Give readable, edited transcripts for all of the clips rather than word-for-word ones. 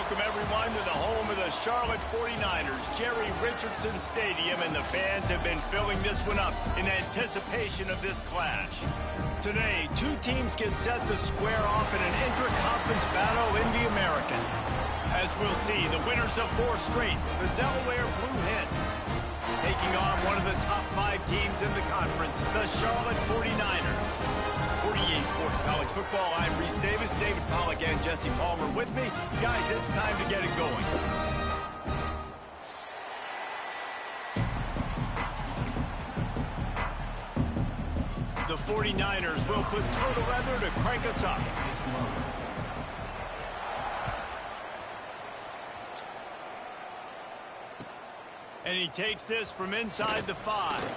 welcome everyone to the home of the Charlotte 49ers, Jerry Richardson Stadium, and the fans have been filling this one up in anticipation of this clash. Today, two teams get set to square off in an intra-conference battle in the American. As we'll see, the winners of 4 straight, the Delaware Blue Hens, taking on one of the top 5 teams in the conference, the Charlotte 49ers. 48 Sports College Football, I'm Reese Davis, David Pollack, and Jesse Palmer with me. Guys, it's time to get it going. The 49ers will put total leather to crank us up. And he takes this from inside the 5.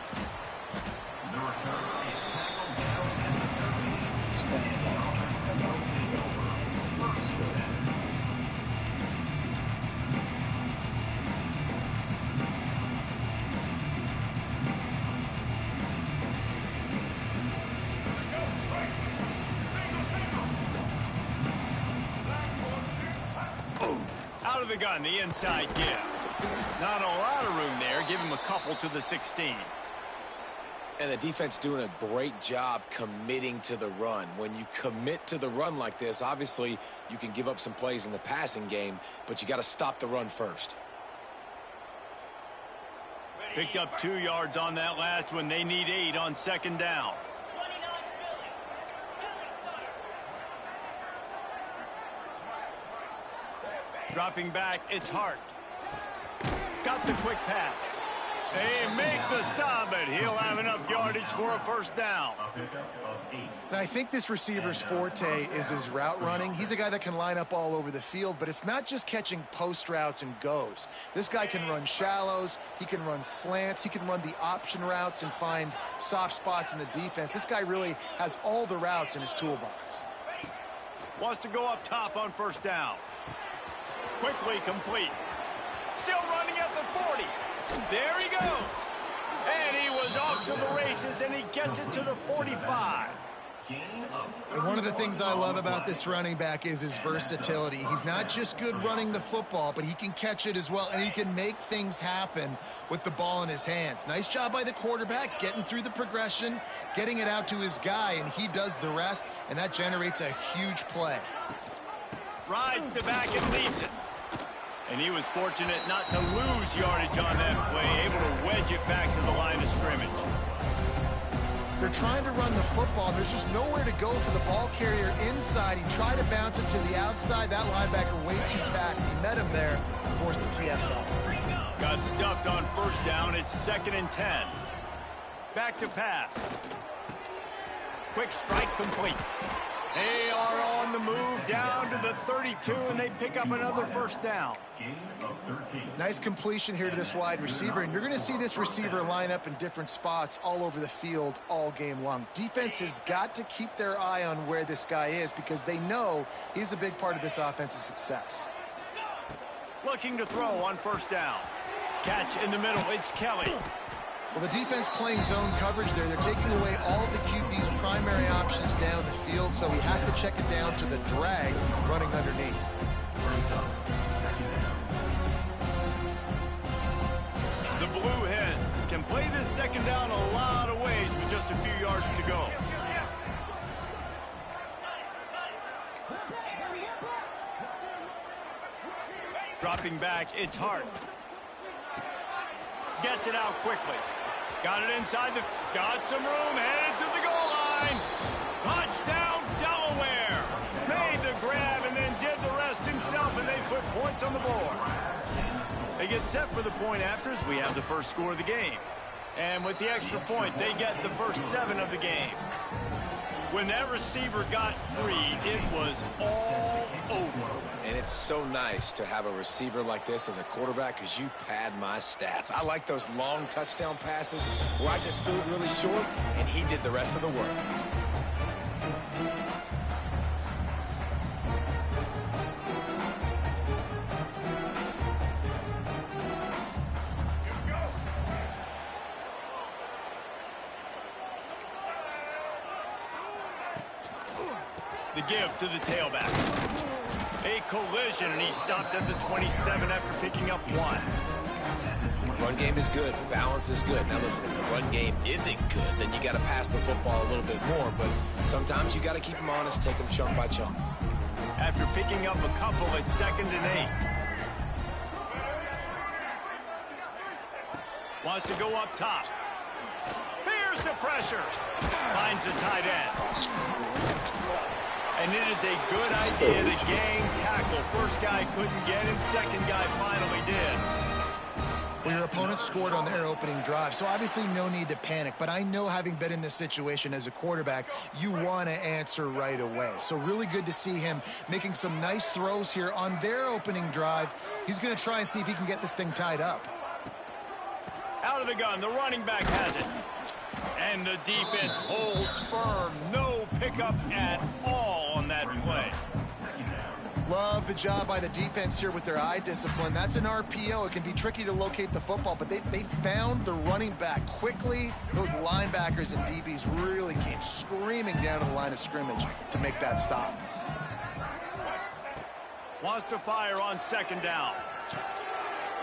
Out of the gun, the inside give. Not a lot of room there. Give him a couple to the 16. And the defense doing a great job committing to the run. When you commit to the run like this, obviously you can give up some plays in the passing game, but you got to stop the run first. Picked up 2 yards on that last one. They need 8 on second down. Dropping back, it's Hart. Got the quick pass. They make the stop, but he'll have enough yardage for a first down. Now, I think this receiver's forte is his route running. He's a guy that can line up all over the field, but it's not just catching post routes and goes. This guy can run shallows, he can run slants, he can run the option routes and find soft spots in the defense. This guy really has all the routes in his toolbox. Wants to go up top on first down. Quickly complete. Still running at the 40. There he goes. And he was off to the races, and he gets it to the 45. And one of the things I love about this running back is his versatility. He's not just good running the football, but he can catch it as well, and he can make things happen with the ball in his hands. Nice job by the quarterback, getting through the progression, getting it out to his guy, and he does the rest, and that generates a huge play. Rides the back and leaves it. And he was fortunate not to lose yardage on that play, able to wedge it back to the line of scrimmage. They're trying to run the football. There's just nowhere to go for the ball carrier inside. He tried to bounce it to the outside. That linebacker way too fast. He met him there and forced the TFL. Got stuffed on first down. It's 2nd and 10. Back to pass. Quick strike complete. They are on the move down to the 32, and they pick up another first down. Nice completion here to this wide receiver, and you're going to see this receiver line up in different spots all over the field all game long. Defense has got to keep their eye on where this guy is because they know he's a big part of this offense's success. Looking to throw on first down. Catch in the middle. It's Kelly. Well, the defense playing zone coverage there. They're taking away all of the QB's primary options down the field, so he has to check it down to the drag running underneath. The Blue Hens can play this second down a lot of ways with just a few yards to go. Dropping back, it's Hart. Gets it out quickly. Got it inside the... Got some room, headed to the goal line. Touchdown, Delaware. Made the grab and then did the rest himself, and they put points on the board. They get set for the point afters. We have the first score of the game. And with the extra point, they get the first 7 of the game. When that receiver got free, it was all over. And it's so nice to have a receiver like this as a quarterback because you pad my stats. I like those long touchdown passes where I just threw it really short, and he did the rest of the work. The give to the tailback. A collision, and he stopped at the 27 after picking up 1. Run game is good. Balance is good. Now, listen, if the run game isn't good, then you got to pass the football a little bit more. But sometimes you got to keep them honest, take them chunk by chunk. After picking up a couple at 2nd and 8. Wants to go up top. Here's the pressure. Finds the tight end. And it is a good idea to gain tackle. First guy couldn't get him. Second guy finally did. Well, your opponent scored on their opening drive, so obviously no need to panic. But I know, having been in this situation as a quarterback, you want to answer right away. So really good to see him making some nice throws here on their opening drive. He's going to try and see if he can get this thing tied up. Out of the gun, the running back has it. And the defense holds firm. No pickup at all on that play. Love the job by the defense here with their eye discipline. That's an RPO. It can be tricky to locate the football, but they found the running back quickly. Those linebackers and DBs really came screaming down to the line of scrimmage to make that stop. Wants to fire on 2nd down.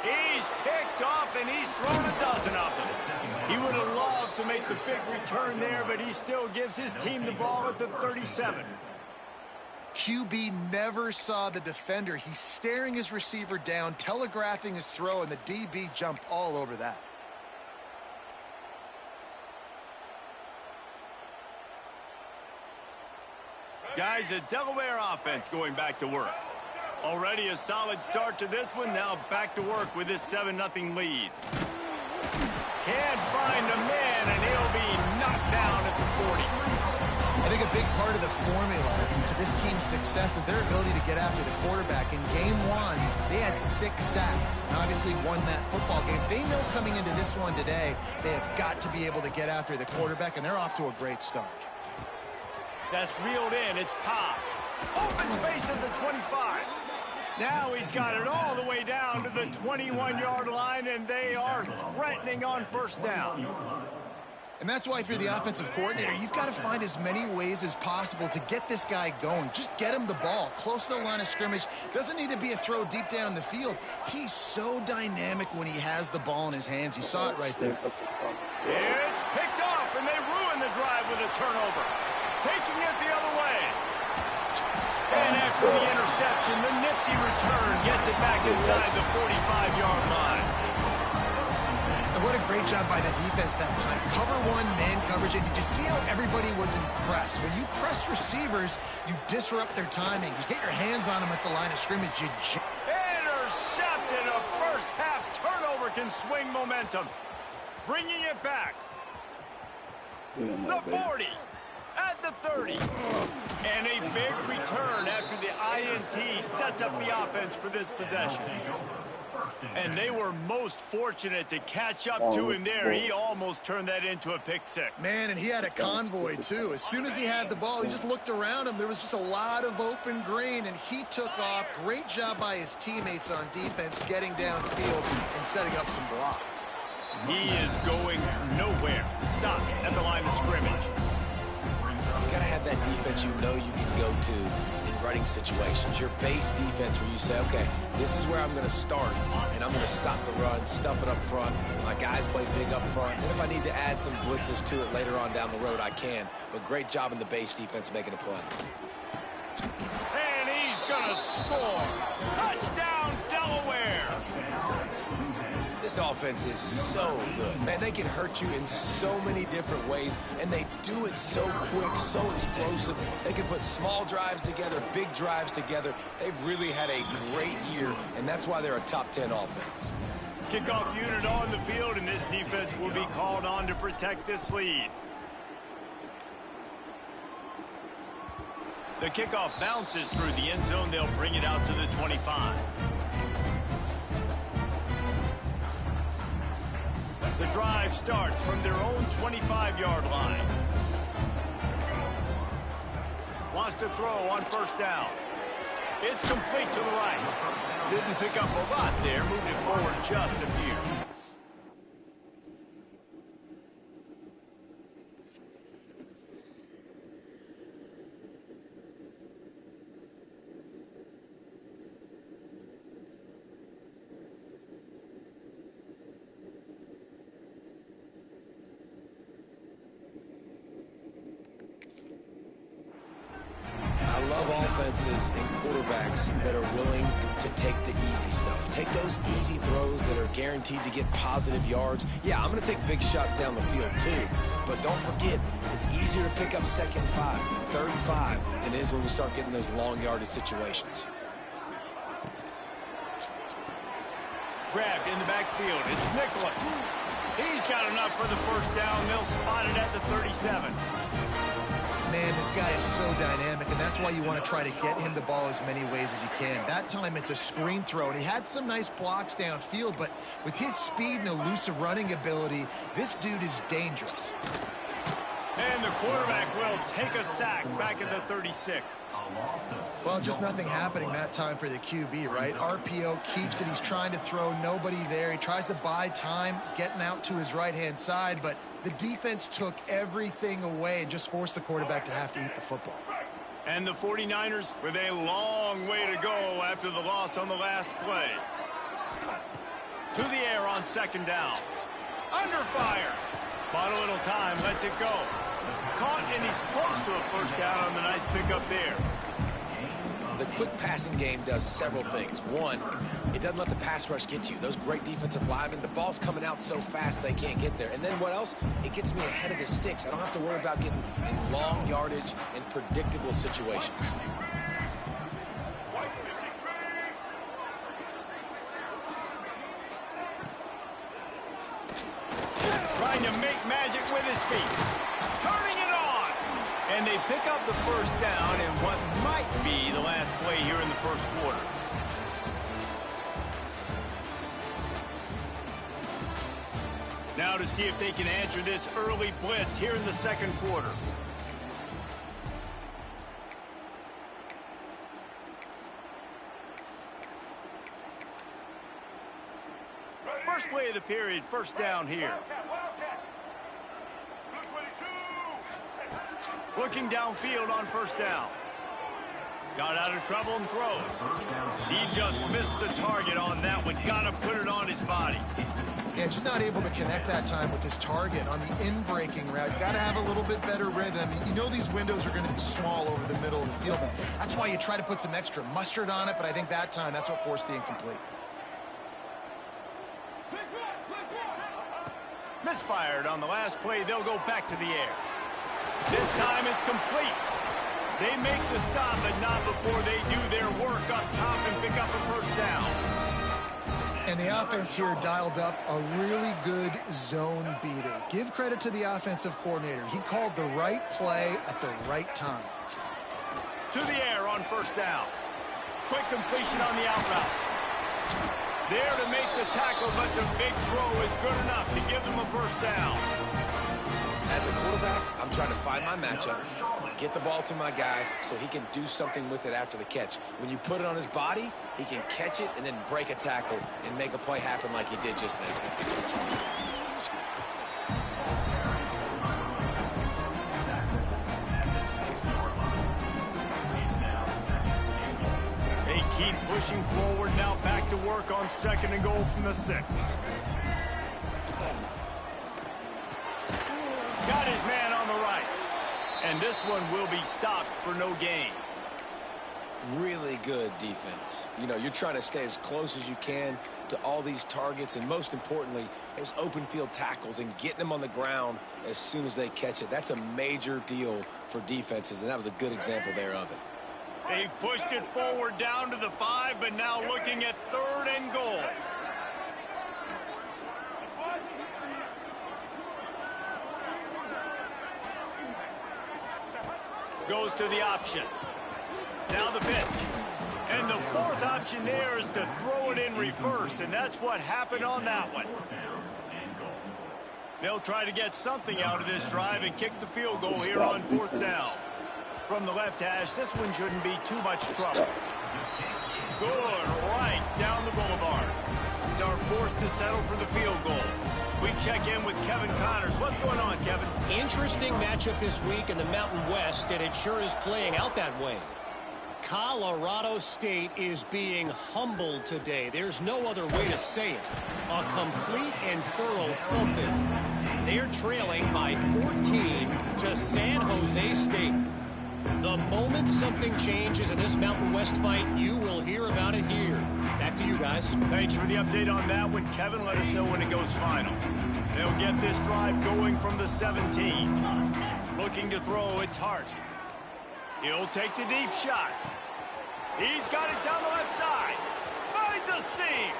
He's picked off, and he's thrown a dozen of them. He would have loved to make the big return there, but he still gives his team the ball at the 37. QB never saw the defender. He's staring his receiver down, telegraphing his throw, and the DB jumped all over that. Guys, the Delaware offense going back to work. Already a solid start to this one. Now back to work with this 7-0 lead. Can't find a man, and he'll be knocked down at the 40. I think a big part of the formula to this team's success is their ability to get after the quarterback. In game 1, they had 6 sacks and obviously won that football game. They know coming into this one today, they have got to be able to get after the quarterback, and they're off to a great start. That's reeled in. It's Cobb. Open space at the 25. Now he's got it all the way down to the 21-yard line, and they are threatening on 1st down. And that's why if you're the offensive coordinator, you've got to find as many ways as possible to get this guy going. Just get him the ball close to the line of scrimmage. Doesn't need to be a throw deep down the field. He's so dynamic when he has the ball in his hands. You saw it right there. It's picked off, and they ruin the drive with a turnover. Taking it the other way. And after the interception, the nifty return gets it back inside the 45-yard line. And what a great job by the defense that time. Cover 1, man coverage. And did you see how everybody was impressed? When you press receivers, you disrupt their timing. You get your hands on them at the line of scrimmage. Intercepted. A first-half turnover can swing momentum. Bringing it back. The 40. At the 30. And a big return after the INT sets up the offense for this possession. And they were most fortunate to catch up to him there. He almost turned that into a pick 6. Man, and he had a convoy, too. As soon as he had the ball, he just looked around him. There was just a lot of open green, and he took off. Great job by his teammates on defense getting downfield and setting up some blocks. He is going nowhere. Stopped at the line of scrimmage. You got to have that defense you know you can go to in running situations. Your base defense where you say, okay, this is where I'm going to start, and I'm going to stop the run, stuff it up front. My guys play big up front. And if I need to add some blitzes to it later on down the road, I can. But great job in the base defense making a play. And he's going to score. Touchdown, Delaware. This offense is so good. Man, they can hurt you in so many different ways, and they do it so quick, so explosive. They can put small drives together, big drives together. They've really had a great year, and that's why they're a top 10 offense. Kickoff unit on the field, and this defense will be called on to protect this lead. The kickoff bounces through the end zone. They'll bring it out to the 25. The drive starts from their own 25-yard line. Wants to throw on 1st down. It's complete to the right. Didn't pick up a lot there. Moved it forward just a few. offenses and quarterbacks that are willing to take the easy stuff. Take those easy throws that are guaranteed to get positive yards. Yeah, I'm going to take big shots down the field too, but don't forget, it's easier to pick up second and 5, third and 5 than it is when we start getting those long yardage situations. Grabbed in the backfield. It's Nicholas. He's got enough for the first down. They'll spot it at the 37. Man, this guy is so dynamic, and that's why you want to try to get him the ball as many ways as you can. That time, it's a screen throw, and he had some nice blocks downfield, but with his speed and elusive running ability, this dude is dangerous. And the quarterback will take a sack back at the 36. Well, just nothing happening that time for the QB, right? RPO keeps it. He's trying to throw, nobody there. He tries to buy time, getting out to his right-hand side, but the defense took everything away and just forced the quarterback to have to eat the football. And the 49ers with a long way to go after the loss on the last play. To the air on second down. Under fire. Bought a little time, lets it go. Caught, and he's close to a first down on the nice pickup there. The quick passing game does several things. One, it doesn't let the pass rush get you. Those great defensive linemen, the ball's coming out so fast they can't get there. And then what else? It gets me ahead of the sticks. I don't have to worry about getting in long yardage and predictable situations. Trying to make magic with his feet. Turning it on. And they pick up the first down in what might be the last play here in the first quarter. Now to see if they can answer this early blitz here in the second quarter. First play of the period, first down here. Looking downfield on first down. Got out of trouble and throws. He just missed the target on that one. Got to put it on his body. Yeah, just not able to connect that time with his target on the in-breaking route. Got to have a little bit better rhythm. You know these windows are going to be small over the middle of the field. That's why you try to put some extra mustard on it, but I think that time that's what forced the incomplete. Misfired on the last play. They'll go back to the air. This time it's complete. They make the stop, but not before they do their work up top and pick up a first down. And the offense here dialed up a really good zone beater. Give credit to the offensive coordinator. He called the right play at the right time. To the air on first down. Quick completion on the out route. There to make the tackle, but the big throw is good enough to give them a first down. As a quarterback, I'm trying to find my matchup, get the ball to my guy so he can do something with it after the catch. When you put it on his body, he can catch it and then break a tackle and make a play happen like he did just then. They keep pushing forward, now back to work on second and goal from the 6. Got his man on the right. And this one will be stopped for no gain. Really good defense. You know, you're trying to stay as close as you can to all these targets, and most importantly, those open field tackles and getting them on the ground as soon as they catch it. That's a major deal for defenses, and that was a good example there of it. They've pushed it forward down to the 5, but now looking at third and goal. Goes to the option. Now the pitch. And the fourth option there is to throw it in reverse, and that's what happened on that one. They'll try to get something out of this drive and kick the field goal here on fourth down. From the left hash, this one shouldn't be too much trouble. Good, right down the boulevard. It's our forced to settle for the field goal. We check in with Kevin Connors. What's going on, Kevin? Interesting matchup this week in the Mountain West, and it sure is playing out that way. Colorado State is being humbled today. There's no other way to say it. A complete and thorough thumping. They're trailing by 14 to San Jose State. The moment something changes in this Mountain West fight, you will hear about it here. Back to you guys. Thanks for the update on that one, Kevin. Let us know when it goes final. They'll get this drive going from the 17. Looking to throw, it's Hart. He'll take the deep shot. He's got it down the left side. Finds a seam.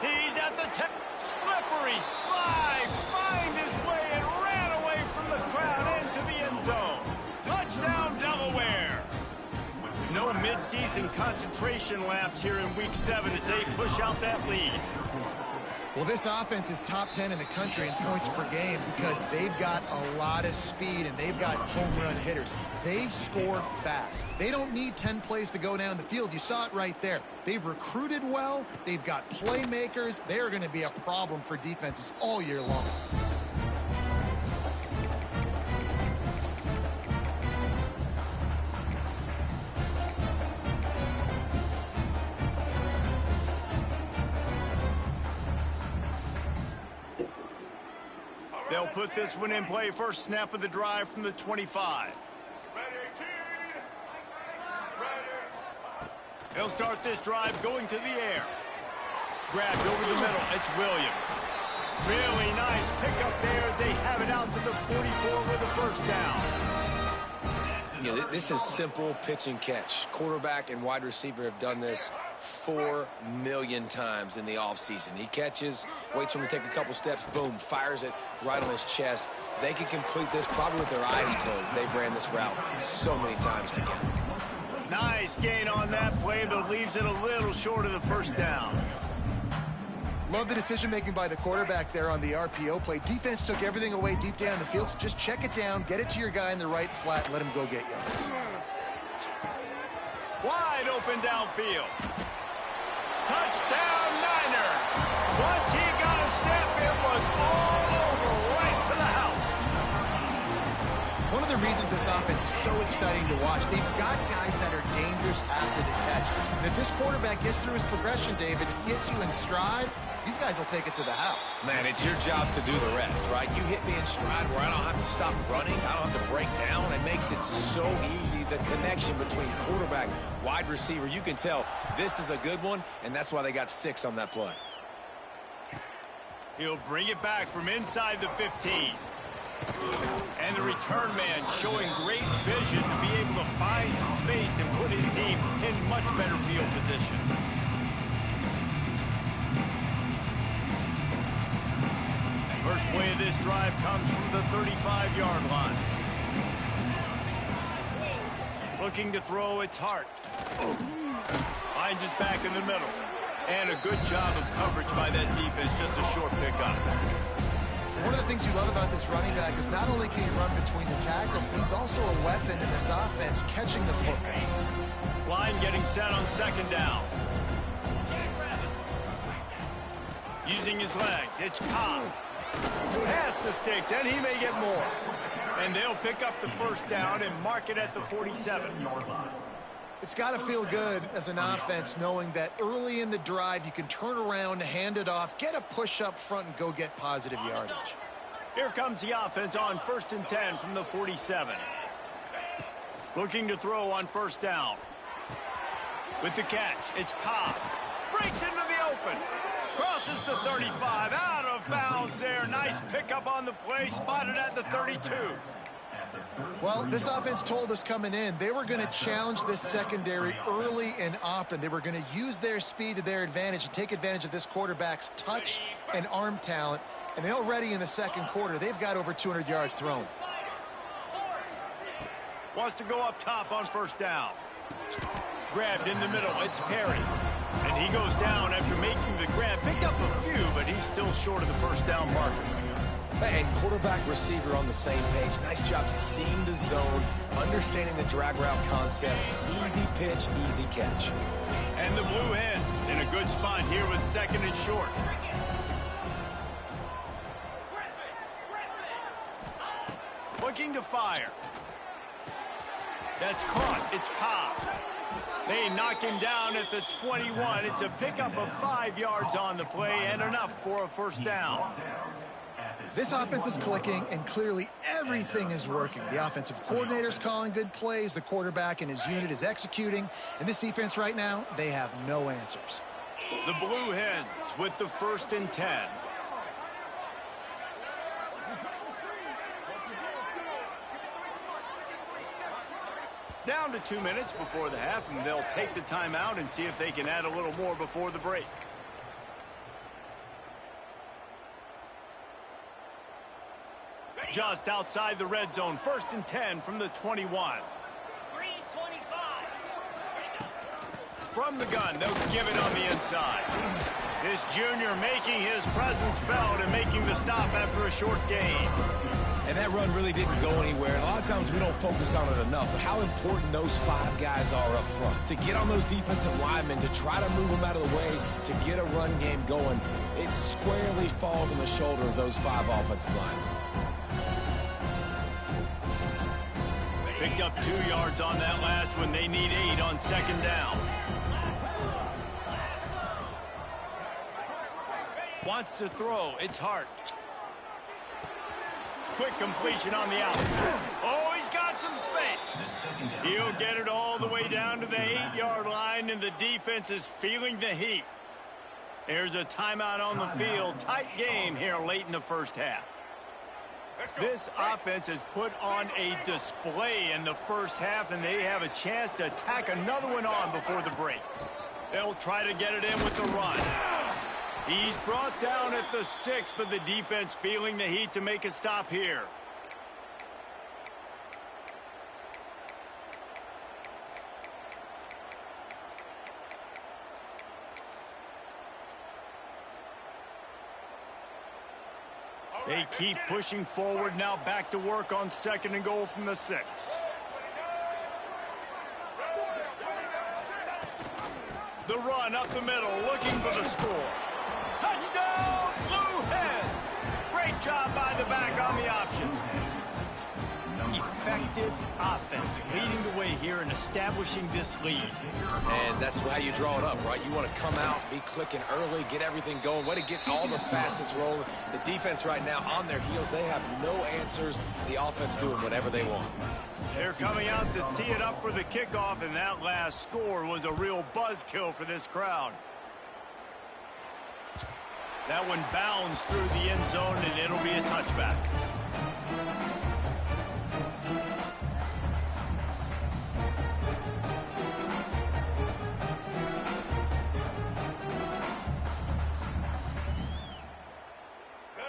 He's at the 10. Slippery slide. Find his way and ran away from the crowd into the end zone. Touchdown, Delaware. No mid-season concentration laps here in Week 7 as they push out that lead. Well, this offense is top 10 in the country in points per game because they've got a lot of speed and they've got home run hitters. They score fast. They don't need 10 plays to go down the field. You saw it right there. They've recruited well. They've got playmakers. They're going to be a problem for defenses all year long. They'll put this one in play. First snap of the drive from the 25. They'll start this drive going to the air. Grabbed over the middle. It's Williams. Really nice pickup there as they have it out to the 44 with a first down. You know, this is simple pitch and catch. Quarterback and wide receiver have done this 4 million times in the offseason. He catches, waits for him to take a couple steps, boom, fires it right on his chest. They can complete this probably with their eyes closed. They've ran this route so many times together. Nice gain on that play, but leaves it a little short of the first down. Love the decision-making by the quarterback there on the RPO play. Defense took everything away deep down the field, so just check it down, get it to your guy in the right flat, and let him go get yards. Wide open downfield. Touchdown, Niners. Once he got a step, it was all over right to the house. One of the reasons this offense is so exciting to watch, they've got guys that are dangerous after the catch. And if this quarterback gets through his progression, David, hits you in stride, these guys will take it to the house. Man, it's your job to do the rest, right? You hit me in stride where I don't have to stop running. I don't have to break down. It makes it so easy. The connection between quarterback, wide receiver, you can tell this is a good one, and that's why they got 6 on that play. He'll bring it back from inside the 15. And the return man showing great vision to be able to find some space and put his team in much better field position. First play of this drive comes from the 35-yard line. Looking to throw, it's Hart. Finds his back in the middle. And a good job of coverage by that defense, just a short pickup. One of the things you love about this running back is not only can he run between the tackles, but he's also a weapon in this offense, catching the football. Line getting set on second down. Using his legs, it's Cobb. Past the sticks, and he may get more. And they'll pick up the first down and mark it at the 47. It's got to feel good as an offense knowing that early in the drive you can turn around, hand it off, get a push up front, and go get positive yardage. Here comes the offense on 1st and 10 from the 47. Looking to throw on first down. With the catch, it's Cobb. Breaks into the open. Crosses the 35, out of bounds there. Nice pickup on the play, spotted at the 32. Well, this offense told us coming in they were going to challenge this secondary early and often. They were going to use their speed to their advantage and take advantage of this quarterback's touch and arm talent. And already in the second quarter, they've got over 200 yards thrown. Wants to go up top on first down. Grabbed in the middle, it's Perry. And he goes down after making the grab. Picked up a few, but he's still short of the first down marker. And quarterback receiver on the same page. Nice job seeing the zone, understanding the drag route concept. Easy pitch, easy catch. And the Blue Hens in a good spot here with second and short. Looking to fire. That's caught. It's Cobb. They knock him down at the 21. It's a pickup of 5 yards on the play and enough for a first down. This offense is clicking, and clearly everything is working. The offensive coordinator's calling good plays. The quarterback and his unit is executing. And this defense right now, they have no answers. The Blue Hens with the 1st and 10. Down to 2 minutes before the half, and they'll take the timeout and see if they can add a little more before the break. Just outside the red zone, 1st and 10 from the 21. 3:25. From the gun, they'll give it on the inside. This junior making his presence felt and making the stop after a short gain. And that run really didn't go anywhere. And a lot of times we don't focus on it enough, but how important those 5 guys are up front. To get on those defensive linemen, to try to move them out of the way, to get a run game going, it squarely falls on the shoulder of those 5 offensive linemen. Picked up 2 yards on that last one. They need 8 on 2nd down. Wants to throw. It's Hart. Quick completion on the out. Oh, he's got some space. He'll get it all the way down to the 8-yard line, and the defense is feeling the heat. There's a timeout on the field. Tight game here late in the first half. This offense has put on a display in the first half, and they have a chance to tack another one on before the break. They'll try to get it in with the run. He's brought down at the 6, but the defense feeling the heat to make a stop here. They keep pushing forward, now back to work on 2nd and goal from the 6. The run up the middle, looking for the score. Touchdown, Blue Hens! Great job by the back on the option. Effective offense, leading the way here and establishing this lead. And that's how you draw it up, right? You want to come out, be clicking early, get everything going, way to get all the facets rolling. The defense right now on their heels, they have no answers. The offense doing whatever they want. They're coming out to tee it up for the kickoff, and that last score was a real buzzkill for this crowd. That one bounds through the end zone, and it'll be a touchback.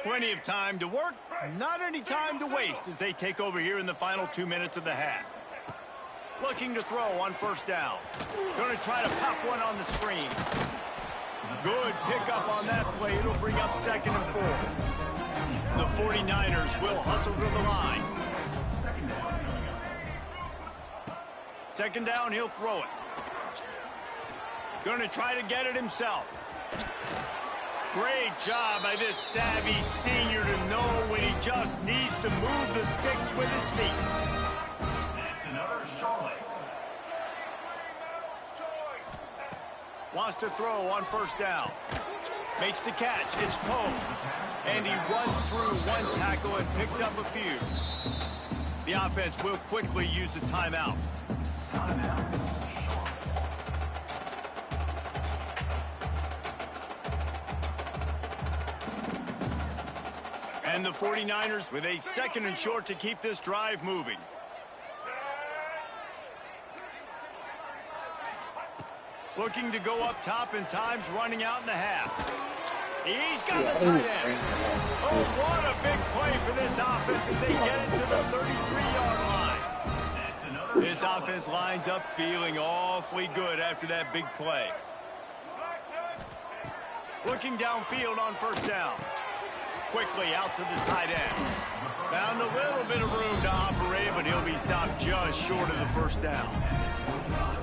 Plenty of time to work, not any time to waste as they take over here in the final 2 minutes of the half. Looking to throw on 1st down. Going to try to pop one on the screen. Good pickup on that play. It'll bring up 2nd and 4. The 49ers will hustle to the line. 2nd down, he'll throw it. Going to try to get it himself. Great job by this savvy senior to know when he just needs to move the sticks with his feet. That's another Charlotte. Wants to throw on 1st down. Makes the catch. It's Poe. And he runs through one tackle and picks up a few. The offense will quickly use a timeout. And the 49ers with a 2nd and short to keep this drive moving. Looking to go up top, and time's running out in the half. He's got the tight end. Oh, what a big play for this offense as they get it to the 33-yard line. This offense lines up feeling awfully good after that big play. Looking downfield on 1st down. Quickly out to the tight end. Found a little bit of room to operate, but he'll be stopped just short of the 1st down.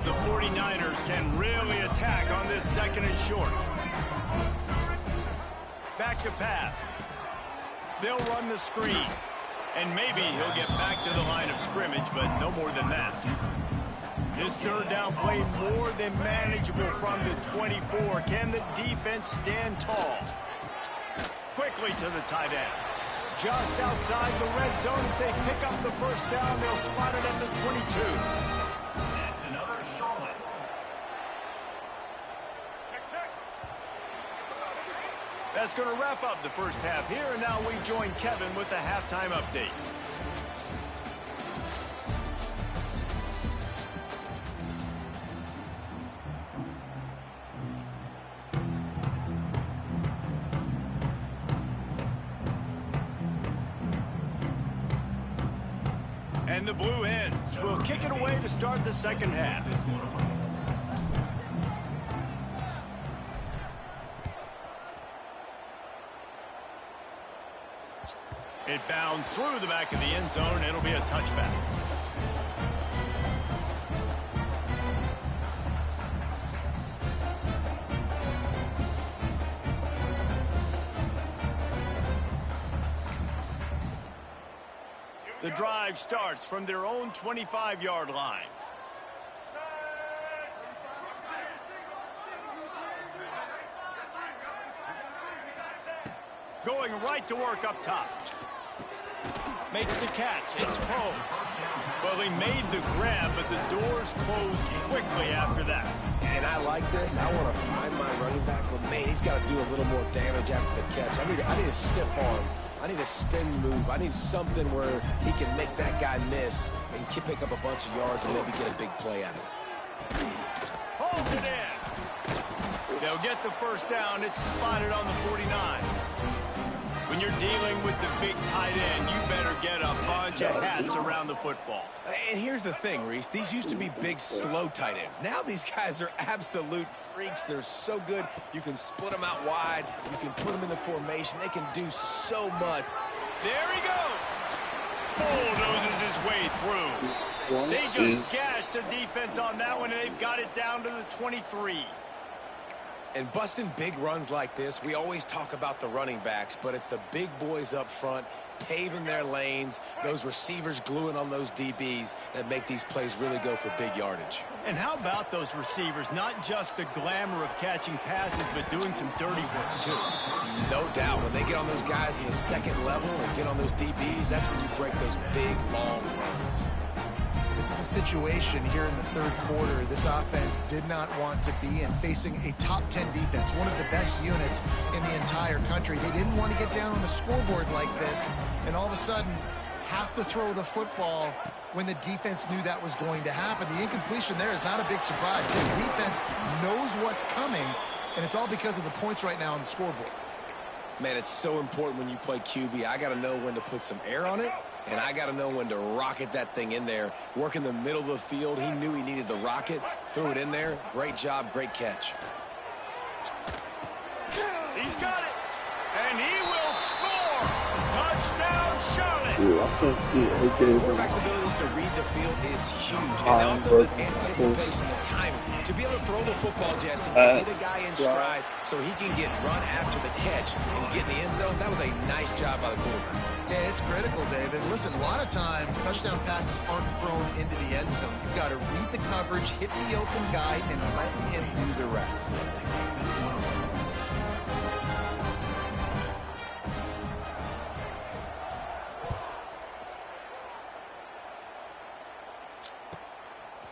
The 49ers can really attack on this 2nd and short. Back to pass. They'll run the screen. And maybe he'll get back to the line of scrimmage, but no more than that. This 3rd down play more than manageable from the 24. Can the defense stand tall? Quickly to the tight end. just outside the red zone. If they pick up the first down, they'll spot it at the 22. That's another Charlotte. That's going to wrap up the first half here, and now we join Kevin with the halftime update. And the Blue Hens will kick it away to start the second half. It bounds through the back of the end zone. It'll be a touchback. The drive starts from their own 25-yard line. Going right to work up top. Makes the catch. It's Poe. Well, he made the grab, but the doors closed quickly after that. And I like this. I want to find my running back, but man, he's got to do a little more damage after the catch. I need a stiff arm. I need a spin move. I need something where he can make that guy miss and pick up a bunch of yards and maybe get a big play out of it. Holds it in. They'll get the first down. It's spotted on the 49. When you're dealing with the big tight end, you better get a bunch of hats around the football. And here's the thing, Reese. These used to be big, slow tight ends. Now these guys are absolute freaks. They're so good. You can split them out wide. You can put them in the formation. They can do so much. There he goes. Bulldozes his way through. They just gashed the defense on that one, and they've got it down to the 23. And busting big runs like this, we always talk about the running backs, but it's the big boys up front, paving their lanes, those receivers gluing on those DBs that make these plays really go for big yardage. And how about those receivers? Not just the glamour of catching passes, but doing some dirty work, too. No doubt. When they get on those guys in the second level and get on those DBs, that's when you break those big, long runs. This is a situation here in the third quarter this offense did not want to be in, facing a top 10 defense, one of the best units in the entire country. They didn't want to get down on the scoreboard like this, and all of a sudden have to throw the football when the defense knew that was going to happen. The incompletion there is not a big surprise. This defense knows what's coming, and it's all because of the points right now on the scoreboard. Man, it's so important when you play QB. I got to know when to put some air on it, and I got to know when to rocket that thing in there. Work in the middle of the field. He knew he needed the rocket. Threw it in there. Great job. Great catch. He's got it. And he will score. Touchdown, Charlotte. Quarterback's abilities to read the field is huge. And also the anticipation, the timing. To be able to throw the football, Jesse, and hit a guy in stride so he can get run after the catch and get in the end zone, that was a nice job by the quarterback. Yeah, it's critical, David. Listen, a lot of times touchdown passes aren't thrown into the end zone. You've got to read the coverage, hit the open guy, and let him do the rest.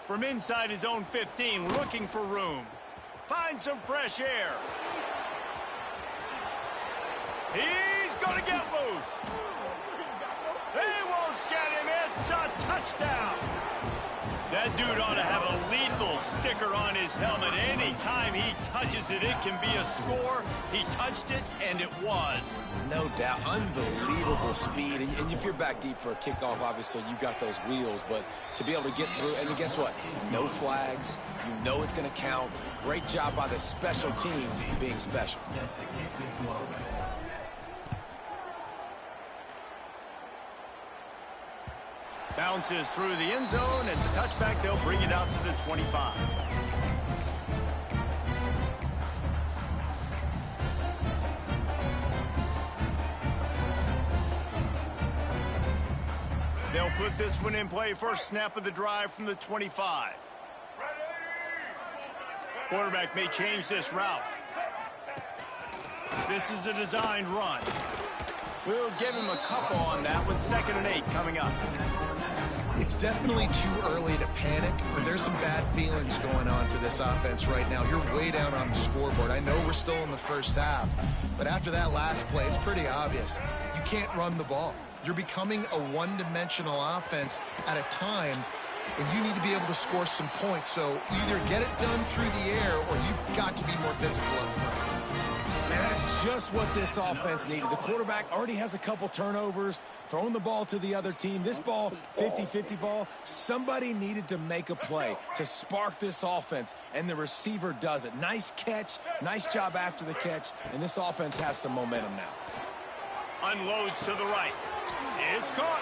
From inside his own 15, looking for room. Find some fresh air. He's going to get loose. They won't get him. It's a touchdown. That dude ought to have a lethal sticker on his helmet. Anytime he touches it, it can be a score. He touched it, and it was. No doubt. Unbelievable speed. And if you're back deep for a kickoff, obviously you got those wheels. But to be able to get through, and guess what? No flags. You know it's going to count. Great job by the special teams being special. Bounces through the end zone, and it's a touchback. They'll bring it out to the 25. They'll put this one in play. First snap of the drive from the 25. Quarterback may change this route. This is a designed run. We'll give him a couple on that one. 2nd and 8 coming up. It's definitely too early to panic, but there's some bad feelings going on for this offense right now. You're way down on the scoreboard. I know we're still in the first half, but after that last play, it's pretty obvious. You can't run the ball. You're becoming a one-dimensional offense at a time when you need to be able to score some points. So either get it done through the air or you've got to be more physical up front. Man, that's just what this offense needed. The quarterback already has a couple turnovers, throwing the ball to the other team. This ball, 50-50 ball, somebody needed to make a play to spark this offense, and the receiver does it. Nice catch, nice job after the catch, and this offense has some momentum now. Unloads to the right. It's caught.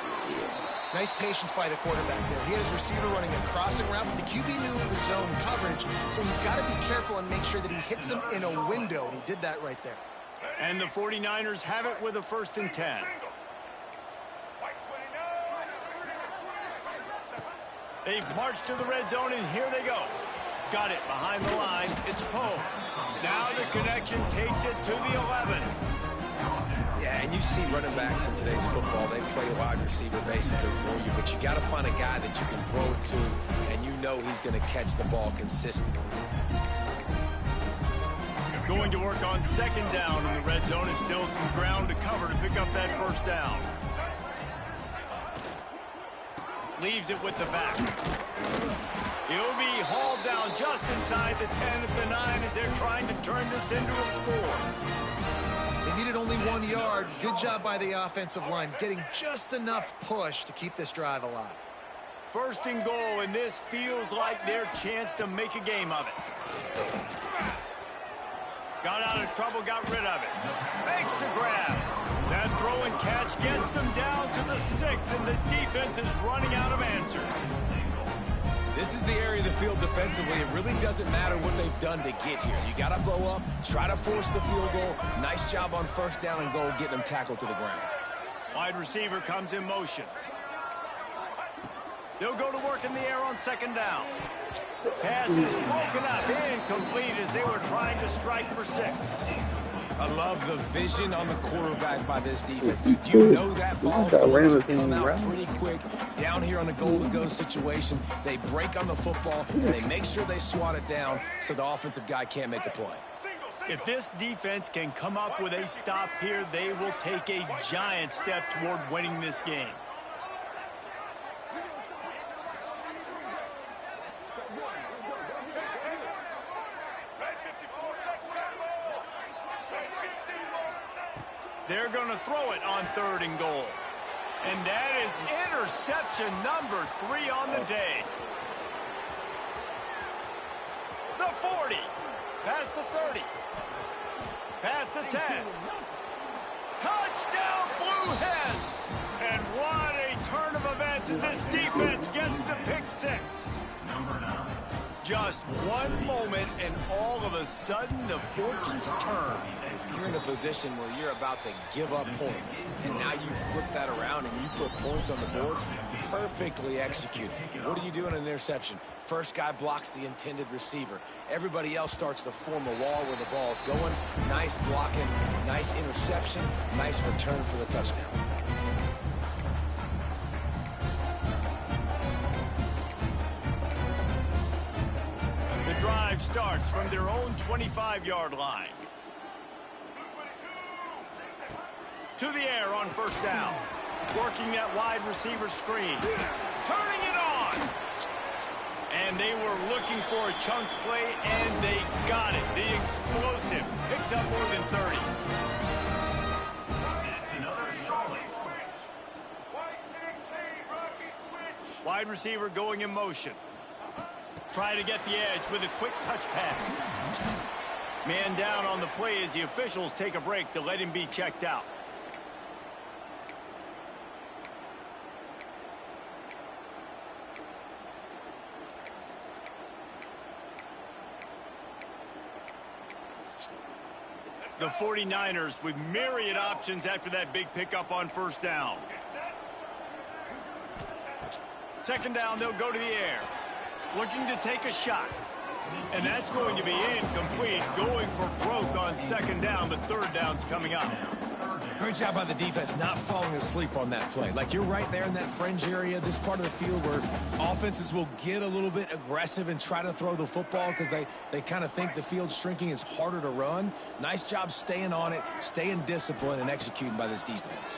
Nice patience by the quarterback there. He had his receiver running a crossing route, but the QB knew it was zone coverage, so he's got to be careful and make sure that he hits him in a window. He did that right there. And the 49ers have it with a 1st and 10. They've marched to the red zone, and here they go. Got it behind the line. It's Poe. Now the connection takes it to the 11. Yeah, and you see running backs in today's football, they play wide receiver basically for you, but you got to find a guy that you can throw it to, and you know he's going to catch the ball consistently. Going to work on 2nd down in the red zone, and still some ground to cover to pick up that 1st down. Leaves it with the back. He'll be hauled down just inside the 10 at the 9 as they're trying to turn this into a score. They needed only 1 yard. Good job by the offensive line, getting just enough push to keep this drive alive. 1st and goal, and this feels like their chance to make a game of it. Got out of trouble, got rid of it. Makes the grab. That throw and catch gets them down to the 6, and the defense is running out of answers. This is the area of the field defensively. It really doesn't matter what they've done to get here. You got to blow up, try to force the field goal. Nice job on 1st down and goal, getting them tackled to the ground. Wide receiver comes in motion. They'll go to work in the air on 2nd down. Pass is broken up, incomplete as they were trying to strike for 6. I love the vision on the quarterback by this defense. Dude, you know that ball's going to come out pretty quick. Down here on the goal-to-go situation, they break on the football, and they make sure they swat it down so the offensive guy can't make a play. If this defense can come up with a stop here, they will take a giant step toward winning this game. They're going to throw it on 3rd and goal. And that is interception number 3 on the day. The 40. Past the 30. Past the 10. Touchdown, Blue Hens! And what a turn of events as this defense gets the pick 6. Just one moment, and all of a sudden, the fortunes turn. You're in a position where you're about to give up points, and now you flip that around and you put points on the board. Perfectly executed. What do you do in an interception? First guy blocks the intended receiver. Everybody else starts to form a wall where the ball's going. Nice blocking, nice interception, nice return for the touchdown. The drive starts from their own 25-yard line. To the air on 1st down. Working that wide receiver screen. Turning it on. And they were looking for a chunk play, and they got it. The explosive picks up more than 30. That's another Charlotte switch. Wide receiver going in motion. Trying to get the edge with a quick touch pass. Man down on the play as the officials take a break to let him be checked out. The 49ers with myriad options after that big pickup on 1st down. 2nd down, they'll go to the air. Looking to take a shot. And that's going to be incomplete. Going for broke on 2nd down, but 3rd down's coming up. Great job by the defense not falling asleep on that play. Like, you're right there in that fringe area, this part of the field where offenses will get a little bit aggressive and try to throw the football because they kind of think the field's shrinking, is harder to run. Nice job staying on it, staying disciplined, and executing by this defense.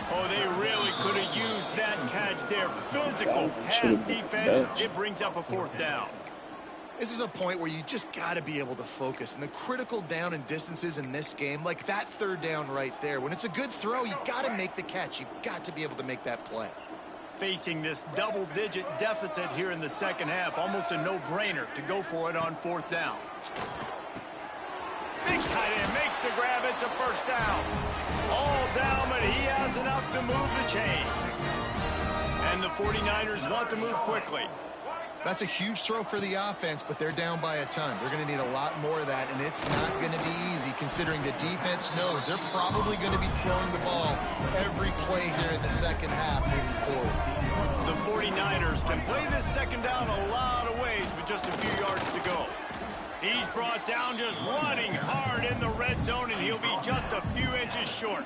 Oh, they really could have used that catch there. Physical pass defense. It brings up a 4th down. This is a point where you just got to be able to focus. And the critical down and distances in this game, like that 3rd down right there, when it's a good throw, you got to make the catch. You've got to be able to make that play. Facing this double-digit deficit here in the second half, almost a no-brainer to go for it on 4th down. Big tight end makes the grab. It's a 1st down. All down, but he has enough to move the chains. And the 49ers want to move quickly. That's a huge throw for the offense, but they're down by a ton. They're going to need a lot more of that, and it's not going to be easy considering the defense knows they're probably going to be throwing the ball every play here in the second half moving forward. The 49ers can play this 2nd down a lot of ways with just a few yards to go. He's brought down just running hard in the red zone, and he'll be just a few inches short.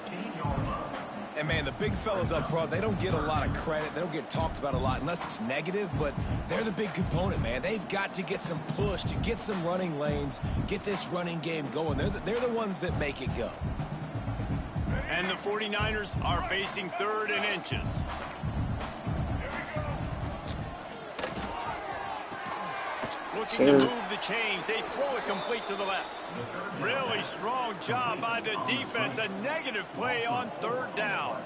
And, man, the big fellas up front, they don't get a lot of credit. They don't get talked about a lot unless it's negative, but they're the big component, man. They've got to get some push, to get some running lanes, get this running game going. They're the ones that make it go. And the 49ers are facing 3rd and inches. Looking to move the chains. They throw it complete to the left. Really strong job by the defense. A negative play on 3rd down.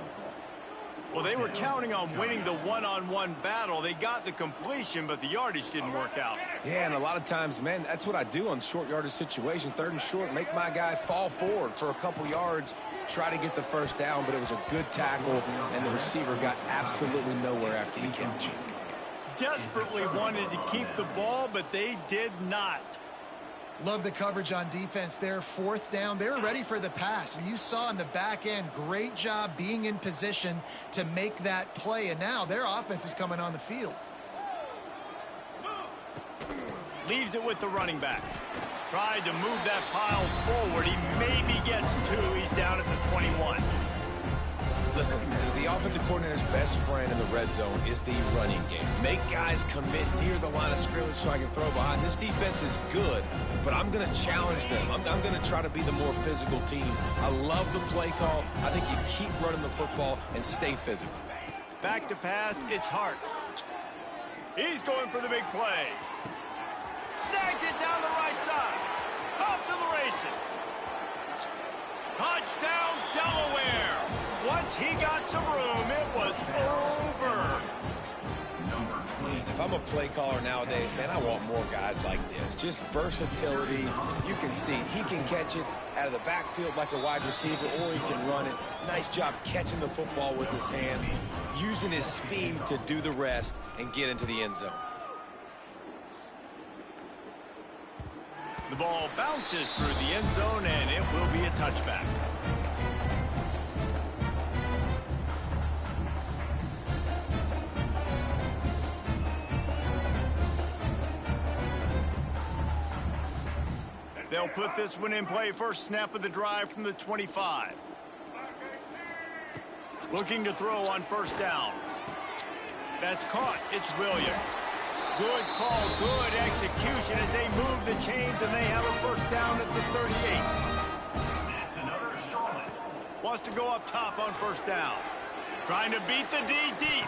Well, they were counting on winning the one-on-one battle. They got the completion, but the yardage didn't work out. Yeah, and a lot of times, man, that's what I do on short yardage situation. 3rd and short, make my guy fall forward for a couple yards, try to get the 1st down, but it was a good tackle, and the receiver got absolutely nowhere after the catch. Desperately wanted to keep the ball, but they did not. Love the coverage on defense there. 4th down. They're ready for the pass. And you saw in the back end, great job being in position to make that play. And now their offense is coming on the field. Leaves it with the running back. Tried to move that pile forward. He maybe gets 2. He's down at the 21. Listen, the offensive coordinator's best friend in the red zone is the running game. Make guys commit near the line of scrimmage so I can throw behind. This defense is good, but I'm going to challenge them. I'm going to try to be the more physical team. I love the play call. I think you keep running the football and stay physical. Back to pass, it's Hart. He's going for the big play. Snags it down the right side. Off to the races. Touchdown, Delaware. Once he got some room, it was over. If I'm a play caller nowadays, man, I want more guys like this. Just versatility. You can see he can catch it out of the backfield like a wide receiver, or he can run it. Nice job catching the football with his hands, using his speed to do the rest and get into the end zone. The ball bounces through the end zone, and it will be a touchback. They'll put this one in play. First snap of the drive from the 25. Looking to throw on 1st down. That's caught. It's Williams. Good call, good execution as they move the chains, and they have a 1st down at the 38. It's another Charlotte. Wants to go up top on 1st down. Trying to beat the D deep.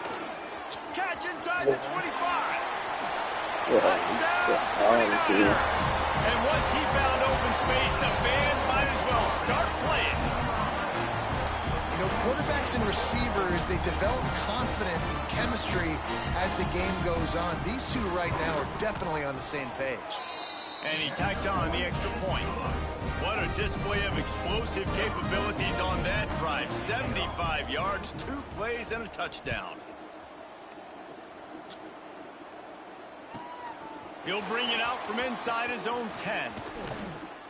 Catch inside the 25. Touchdown, 49ers. And once he found open space, the band might as well start playing. You know, quarterbacks and receivers, they develop confidence and chemistry as the game goes on. These two right now are definitely on the same page. And he tacks on the extra point. What a display of explosive capabilities on that drive. 75 yards, 2 plays, and a touchdown. He'll bring it out from inside his own 10.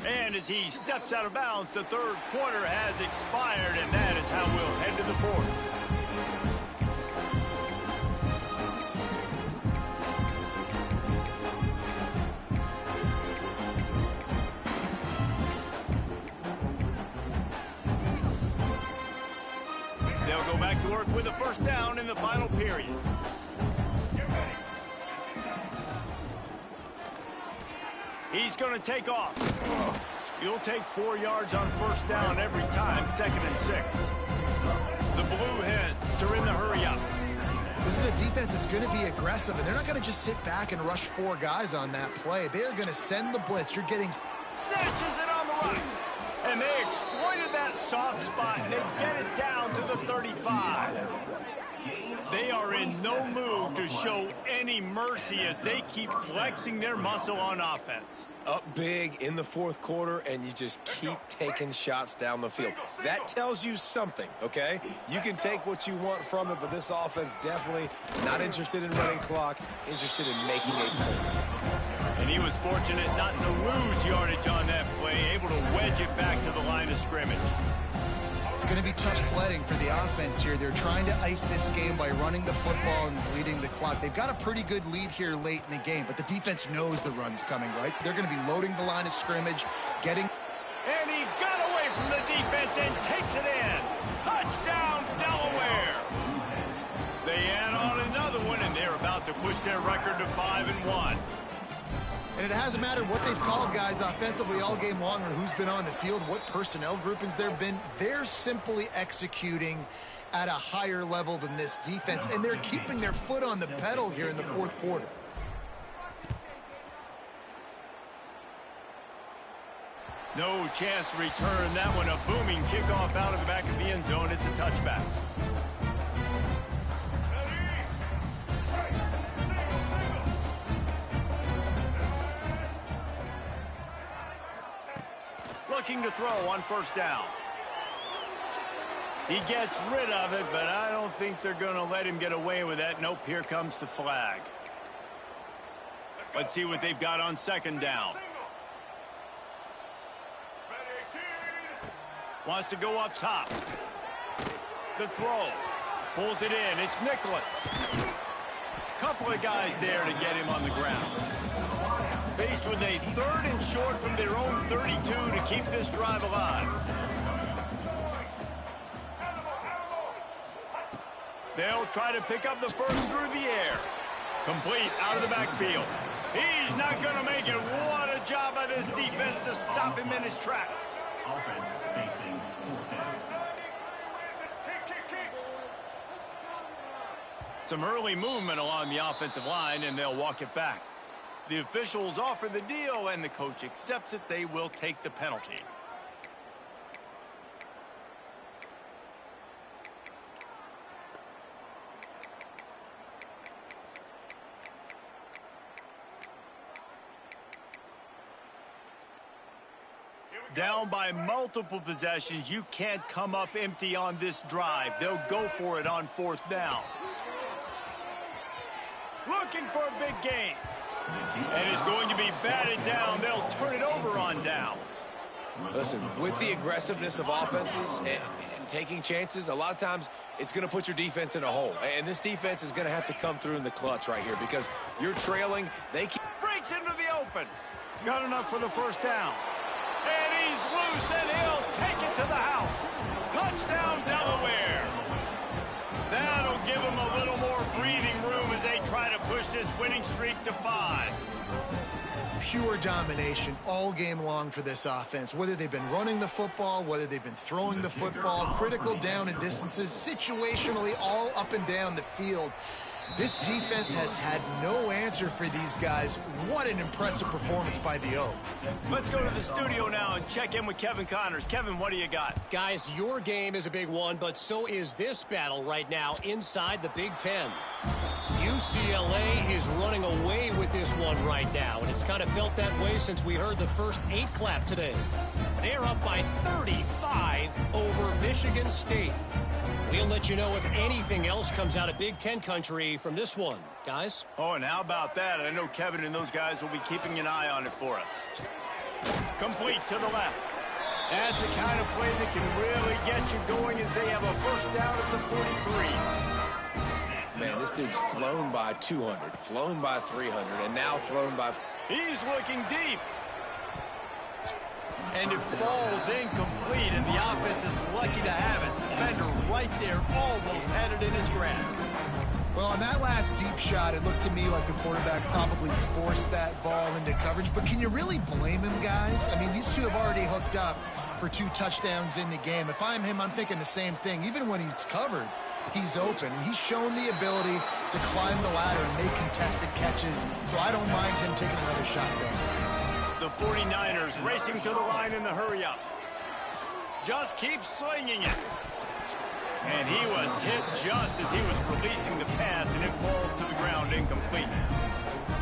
And as he steps out of bounds, the 3rd quarter has expired, and that is how we'll head to the 4th. work with a first down in the final period. He's going to take off. You'll take 4 yards on first down every time, 2nd and 6. The Blue Hens are in the hurry-up. This is a defense that's going to be aggressive, and they're not going to just sit back and rush 4 guys on that play. They are going to send the blitz. You're getting... Snatches it on the run. And they exploited that soft spot, and they get it down to the 35. They are in no mood to show any mercy as they keep flexing their muscle on offense. Up big in the 4th quarter, and you just keep taking shots down the field. That tells you something, okay? You can take what you want from it, but this offense definitely not interested in running clock, interested in making a point. And he was fortunate not to lose yardage on that play, able to wedge it back to the line of scrimmage. It's going to be tough sledding for the offense here. They're trying to ice this game by running the football and bleeding the clock. They've got a pretty good lead here late in the game, but the defense knows the run's coming, right? So they're going to be loading the line of scrimmage, getting... And he got away from the defense and takes it in. Touchdown, Delaware. They add on another one, and they're about to push their record to 5-1. And it hasn't mattered what they've called guys offensively all game long or who's been on the field, what personnel groupings there have been. They're simply executing at a higher level than this defense, and they're keeping their foot on the pedal here in the 4th quarter. No chance to return that one. A booming kickoff out of the back of the end zone. It's a touchback. Looking to throw on first down. He gets rid of it, but I don't think they're going to let him get away with that. Nope, here comes the flag. Let's see what they've got on 2nd down. Wants to go up top. The throw. Pulls it in. It's Nicholas. Couple of guys there to get him on the ground. Faced with a 3rd and short from their own 32 to keep this drive alive. They'll try to pick up the first through the air. Complete out of the backfield. He's not going to make it. What a job by this defense to stop him in his tracks. Offense facing 4th down. Some early movement along the offensive line, and they'll walk it back. The officials offer the deal, and the coach accepts it. They will take the penalty. Down by multiple possessions, you can't come up empty on this drive. They'll go for it on 4th down. Looking for a big gain. And it's going to be batted down. They'll turn it over on downs. Listen, with the aggressiveness of offenses and taking chances, a lot of times it's going to put your defense in a hole. And this defense is going to have to come through in the clutch right here because you're trailing. They keep... Breaks into the open. Got enough for the first down. And he's loose, and he'll take it to the house. Touchdown, Delaware. That'll give them a little more breathing room as they try to push this winning streak to 5. Pure domination all game long for this offense. Whether they've been running the football, whether they've been throwing the football, critical down and distances, situationally all up and down the field. This defense has had no answer for these guys. What an impressive performance by the O. Let's go to the studio now and check in with Kevin Connors. Kevin, what do you got? Guys, your game is a big one, but so is this battle right now inside the Big Ten. UCLA is running away with this one right now, and it's kind of felt that way since we heard the first 8 clap today. They're up by 35 over Michigan State. We'll let you know if anything else comes out of Big Ten country from this one. Guys? Oh, and how about that? I know Kevin and those guys will be keeping an eye on it for us. Complete to the left. That's the kind of play that can really get you going as they have a first down at the 43. Man, this dude's flown by 200, flown by 300, and now thrown by... He's looking deep. And it falls incomplete, and the offense is lucky to have it. defender right there, almost had it in his grasp. Well, on that last deep shot, it looked to me like the quarterback probably forced that ball into coverage. But can you really blame him, guys? I mean, these two have already hooked up for 2 touchdowns in the game. If I'm him, I'm thinking the same thing. Even when he's covered, he's open. And he's shown the ability to climb the ladder and make contested catches. So I don't mind him taking another shot there. The 49ers racing to the line in the hurry-up. Just keep slinging it. And he was hit just as he was releasing the pass, and it falls to the ground incomplete.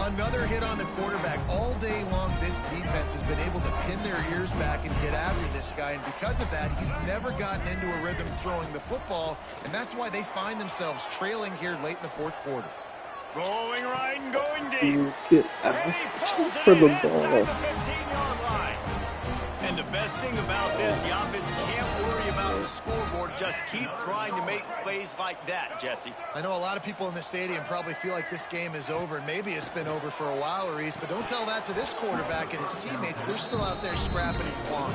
Another hit on the quarterback. All day long, this defense has been able to pin their ears back and get after this guy. And because of that, he's never gotten into a rhythm throwing the football. And that's why they find themselves trailing here late in the fourth quarter. Rolling right and going deep. Get And he pulls for it the in inside ball. the 15-yard line. And the best thing about this, the offense can't worry about the scoreboard. Just keep trying to make plays like that, Jesse. I know a lot of people in the stadium probably feel like this game is over, and maybe it's been over for a while, Reese, but don't tell that to this quarterback and his teammates. They're still out there scrapping and clawing.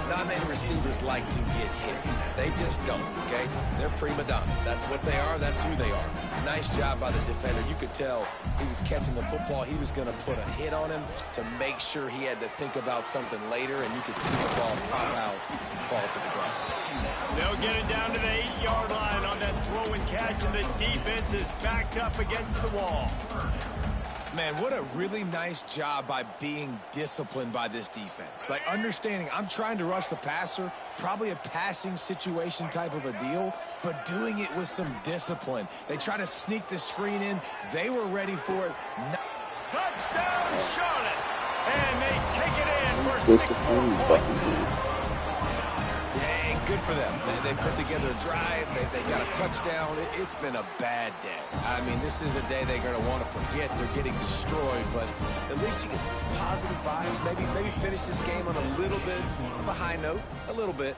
Not many receivers like to get hit. They just don't, okay? They're prima donnas. That's what they are. That's who they are. Nice job by the defender. You could tell he was catching the football. He was going to put a hit on him to make sure he had to think about something later, and you could see the ball pop out and fall to the ground. They'll get it down to the 8-yard line on that throw and catch, and the defense is backed up against the wall. Man, what a really nice job by being disciplined by this defense. Like, understanding I'm trying to rush the passer, probably a passing situation type of a deal, but doing it with some discipline. They try to sneak the screen in. They were ready for it. Touchdown, Charlotte! And they take it in for 6 more points. Yeah, good for them. They put together a drive. They got a touchdown. It's been a bad day. I mean, this is a day they're going to want to forget. They're getting destroyed, but at least you get some positive vibes. Maybe finish this game on a little bit of a high note. A little bit.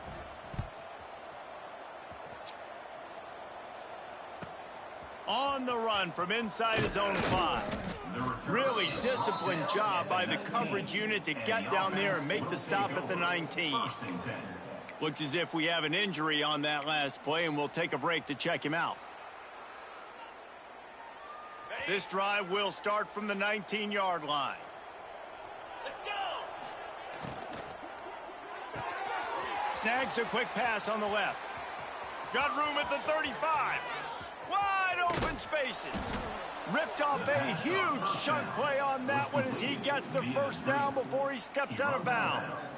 On the run from inside his own 5. Really disciplined job by the coverage unit to get down there and make the stop at the 19. Looks as if we have an injury on that last play, and we'll take a break to check him out. This drive will start from the 19-yard line. Let's go! Snags a quick pass on the left. Got room at the 35. Wide open spaces. Ripped off a huge chunk play on that one as he gets the first down before he steps out of bounds.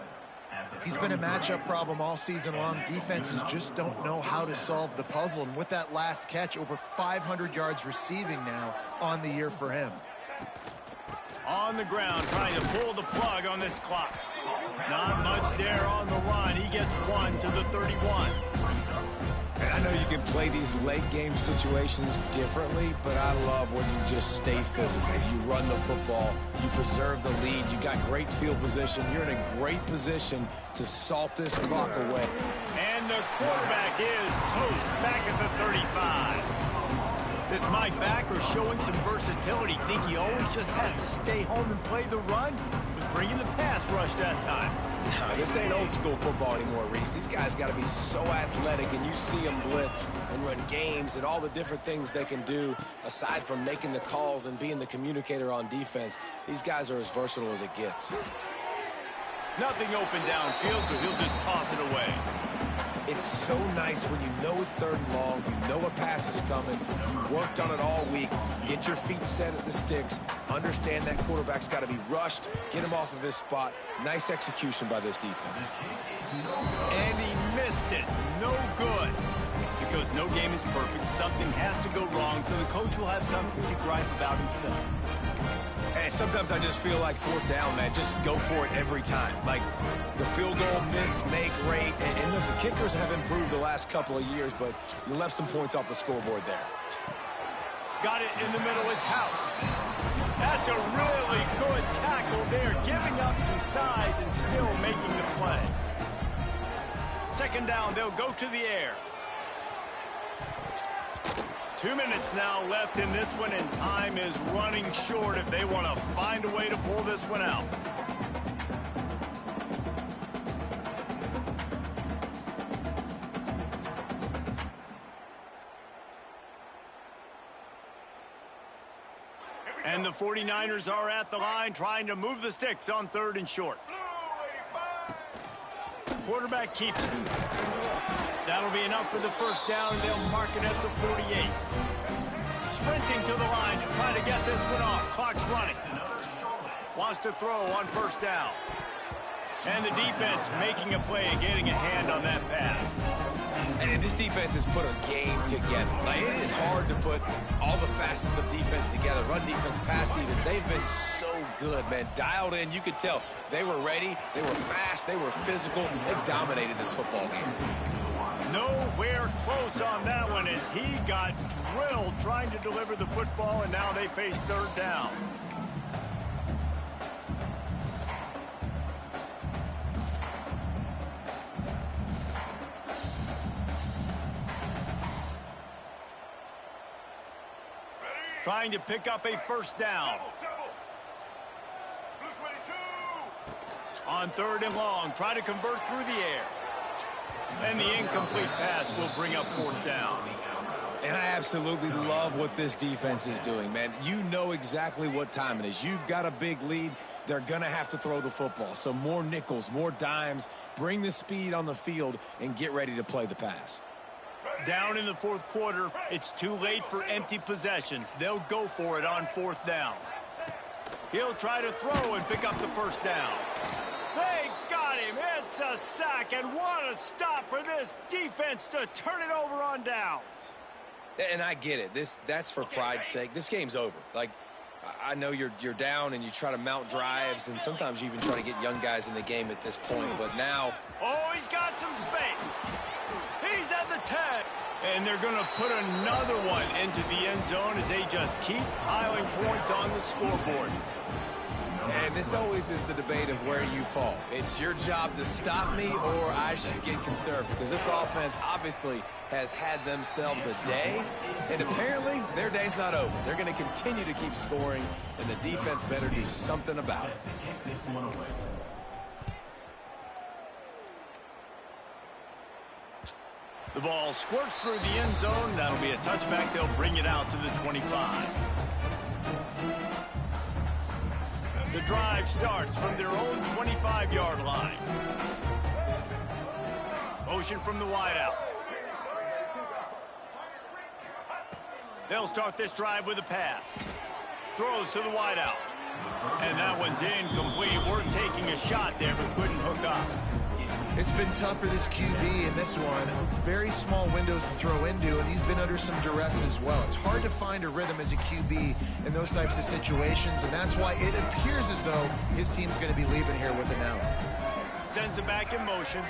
He's been a matchup problem all season long. Defenses just don't know how to solve the puzzle. And with that last catch, over 500 yards receiving now on the year for him. On the ground, trying to pull the plug on this clock. Not much there on the run. He gets 1 to the 31. And I know you can play these late game situations differently, but I love when you just stay physical. You run the football, you preserve the lead, you got great field position, you're in a great position to salt this clock away. And the quarterback is toast back at the 35. This Mike backer showing some versatility. Think he always just has to stay home and play the run? Was bringing the pass rush that time. No, this ain't old school football anymore, Reese. These guys got to be so athletic, and you see them blitz and run games and all the different things they can do aside from making the calls and being the communicator on defense. These guys are as versatile as it gets. Nothing open downfield, so he'll just toss it away. It's so nice when you know it's 3rd and long, you know a pass is coming, you worked on it all week, get your feet set at the sticks, understand that quarterback's got to be rushed, get him off of his spot. Nice execution by this defense. And he missed it. No good. Because no game is perfect, something has to go wrong, so the coach will have something to gripe about in film. And sometimes I just feel like 4th down, man. Just go for it every time. Like the field goal, miss, make, rate. And listen, kickers have improved the last couple of years, but you left some points off the scoreboard there. Got it in the middle, it's House. That's a really good tackle there, giving up some size and still making the play. 2nd down, they'll go to the air. 2 minutes now left in this one, and time is running short if they want to find a way to pull this one out. And the 49ers are at the line trying to move the sticks on 3rd and short. Quarterback keeps it. That'll be enough for the first down, and they'll mark it at the 48. Sprinting to the line to try to get this one off. Clock's running. Wants to throw on 1st down. And the defense making a play and getting a hand on that pass. And this defense has put a game together. Like, it is hard to put all the facets of defense together. Run defense, pass defense. They've been so good, man. Dialed in. You could tell they were ready. They were fast. They were physical. They dominated this football game. Nowhere close on that one as he got drilled trying to deliver the football, and now they face 3rd down. Trying to pick up a 1st down. On 3rd and long, try to convert through the air. And the incomplete pass will bring up 4th down. And I absolutely love what this defense is doing, man. You know exactly what time it is. You've got a big lead. They're going to have to throw the football. So more nickels, more dimes. Bring the speed on the field and get ready to play the pass. Down in the 4th quarter, it's too late for empty possessions. They'll go for it on 4th down. He'll try to throw and pick up the 1st down. They got him. It's a sack, and what a stop for this defense to turn it over on downs. And I get it. That's for pride's sake. This game's over. Like, I know you're down and you try to mount drives, and sometimes you even try to get young guys in the game at this point. But now... Oh, he's got some space. He's at the 10. And they're going to put another one into the end zone as they just keep piling points on the scoreboard. And this always is the debate of where you fall. It's your job to stop me, or I should get conservative, because this offense obviously has had themselves a day, and apparently their day's not over. They're going to continue to keep scoring, and the defense better do something about it. The ball squirts through the end zone. That'll be a touchback. They'll bring it out to the 25. The drive starts from their own 25-yard line. Motion from the wideout. They'll start this drive with a pass. Throws to the wideout. And that one's incomplete. Worth taking a shot there, but couldn't hook up. It's been tough for this QB in this one. Very small windows to throw into, and he's been under some duress as well. It's hard to find a rhythm as a QB in those types of situations, and that's why it appears as though his team's going to be leaving here with an out. Sends it back in motion.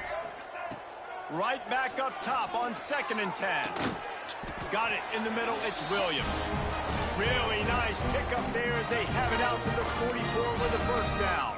Right back up top on 2nd and 10. Got it in the middle. It's Williams. Really nice pickup there as they have it out to the 44 with the 1st down.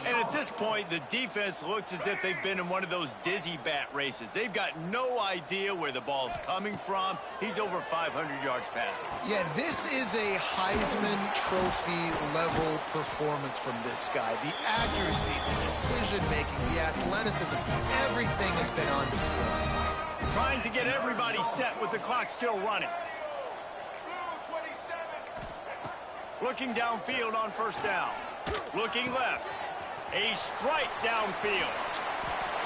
And at this point, the defense looks as if they've been in one of those dizzy bat races. They've got no idea where the ball's coming from. He's over 500 yards passing. Yeah, this is a Heisman Trophy level performance from this guy. The accuracy, the decision-making, the athleticism, everything has been on display. Trying to get everybody set with the clock still running. Looking downfield on 1st down. Looking left. A strike downfield.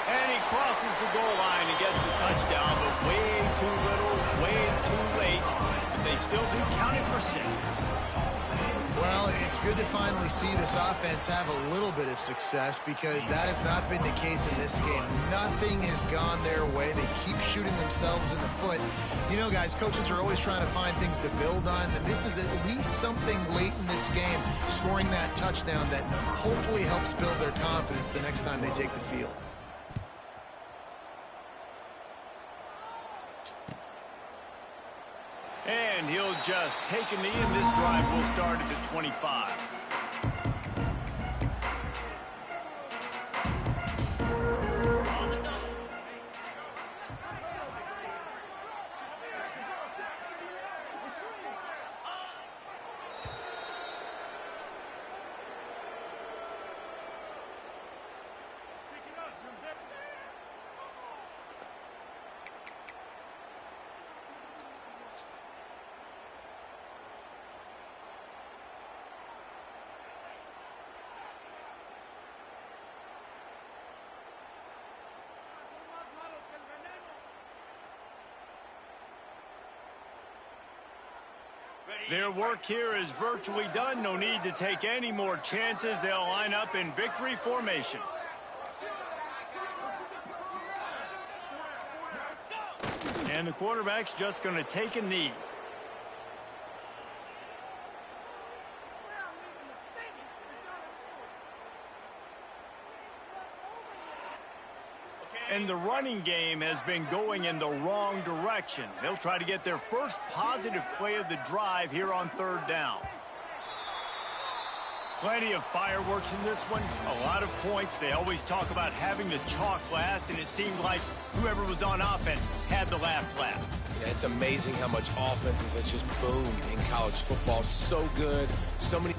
And he crosses the goal line and gets the touchdown, but way too little, way too late. But they still do count it for 6. Well, it's good to finally see this offense have a little bit of success, because that has not been the case in this game. Nothing has gone their way. They keep shooting themselves in the foot. You know, guys, coaches are always trying to find things to build on, and this is at least something late in this game, scoring that touchdown that hopefully helps build their confidence the next time they take the field. And he'll just take a knee, and this drive will start at the 25. Their work here is virtually done. No need to take any more chances. They'll line up in victory formation. And the quarterback's just going to take a knee. And the running game has been going in the wrong direction. They'll try to get their first positive play of the drive here on 3rd down. Plenty of fireworks in this one. A lot of points. They always talk about having the chalk last, and it seemed like whoever was on offense had the last laugh. Yeah, it's amazing how much offense has just boomed in college football. So good. So many...